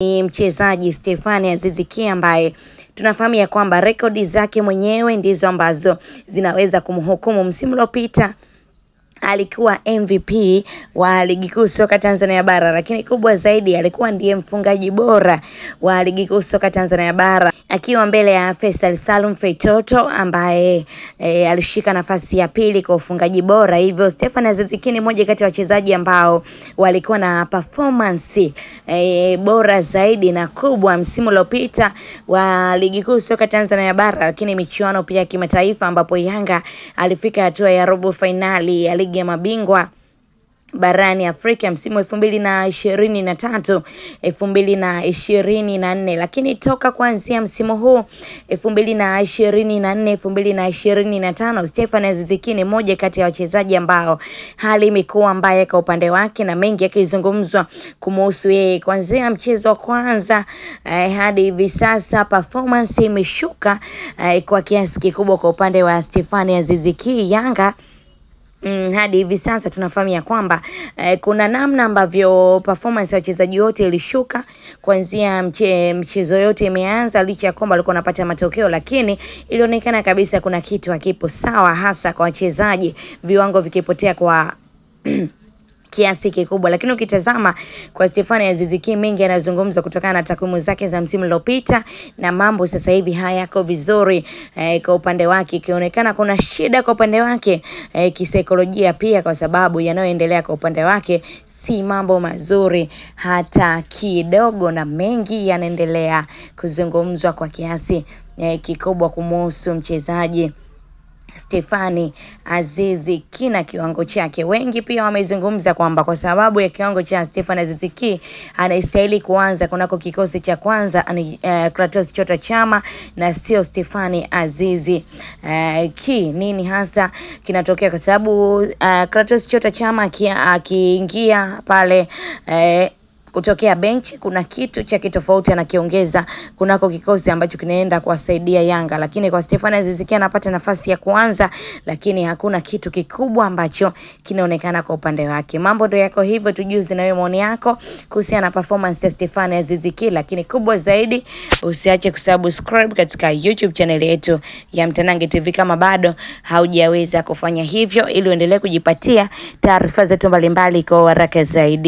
Ni mchezaji Stephanie Aziz Ki ambaye tunafahamu ya kwamba rekodi zake mwenyewe ndizo ambazo zinaweza kumhukumu. Msimu uliopita alikuwa MVP wa ligi kuu soka Tanzania bara, lakini kubwa zaidi alikuwa ndiye mfungaji bora wa ligi kuu soka Tanzania bara, akiwa mbele ya Faisal Salum Feitoto ambaye alishika nafasi ya pili kwa ufungaji bora. Hivyo Stephanie Aziz Ki ni mmoja kati ya wachezaji ambao walikuwa na performance bora zaidi na kubwa msimu uliopita wa ligi kuu soka Tanzania bara, lakini michuano pia kimataifa ambapo Yanga alifika hatua ya robo finali ya ligi ya mabingwa barani Afrika msimu 2023 2024, lakini toka kuanzia msimu huu 2024 2025 Stephanie Aziz Ki ni mmoja kati ya wachezaji ambao hali imekuwa mbaya kwa upande wake na mengi yakizungumzwa kumhusu yeye. Kuanzia mchezo wa kwanza hadi hivi sasa performance imeshuka kwa kiasi kikubwa kwa upande wa Stephanie Aziz Ki. Yanga hadi hivi sasa tunafahamu ya kwamba kuna namna ambavyo performance ya wachezaji wote ilishuka kuanzia mchezo yote imeanza, licha ya kwamba walikuwa wanapata matokeo, lakini ilionekana kabisa kuna kitu hakipo sawa, hasa kwa wachezaji, viwango vikipotea kwa kiasi kikubwa. Lakini ukitazama kwa Stephanie Aziz Ki, mengi yanazungumza kutokana na takwimu zake za msimu uliopita, na mambo sasa hivi hayako vizuri kwa upande wake, ikionekana kuna shida kwa upande wake kisaikolojia pia, kwa sababu yanayoendelea kwa upande wake si mambo mazuri hata kidogo, na mengi yanaendelea kuzungumzwa kwa kiasi kikubwa kumhusu mchezaji Stephanie Aziz Ki na kiwango chake. Wengi pia wamezungumza kwamba kwa sababu ya kiwango cha Stephanie Aziz Ki anastahili kuanza kunako kikosi cha kwanza Clatous Chota Chama na sio Stephanie Aziz Ki. Nini hasa kinatokea? Kwa sababu Clatous Chota Chama akiingia pale kutokea bench, kuna kitu cha kitofauti anakiongeza kunako kikosi ambacho kinaenda kuwasaidia Yanga, lakini kwa Stephanie Aziz Ki anapata nafasi ya kuanza, lakini hakuna kitu kikubwa ambacho kinaonekana kwa upande wake. Mambo ndio yako hivyo, tujuze na wewe maoni yako kuhusiana na performance ya Stephanie Aziz Ki, lakini kubwa zaidi usiache kusubscribe katika YouTube channel yetu ya Mtanange TV kama bado haujaweza kufanya hivyo, ili uendelee kujipatia taarifa zetu mbalimbali kwa haraka zaidi.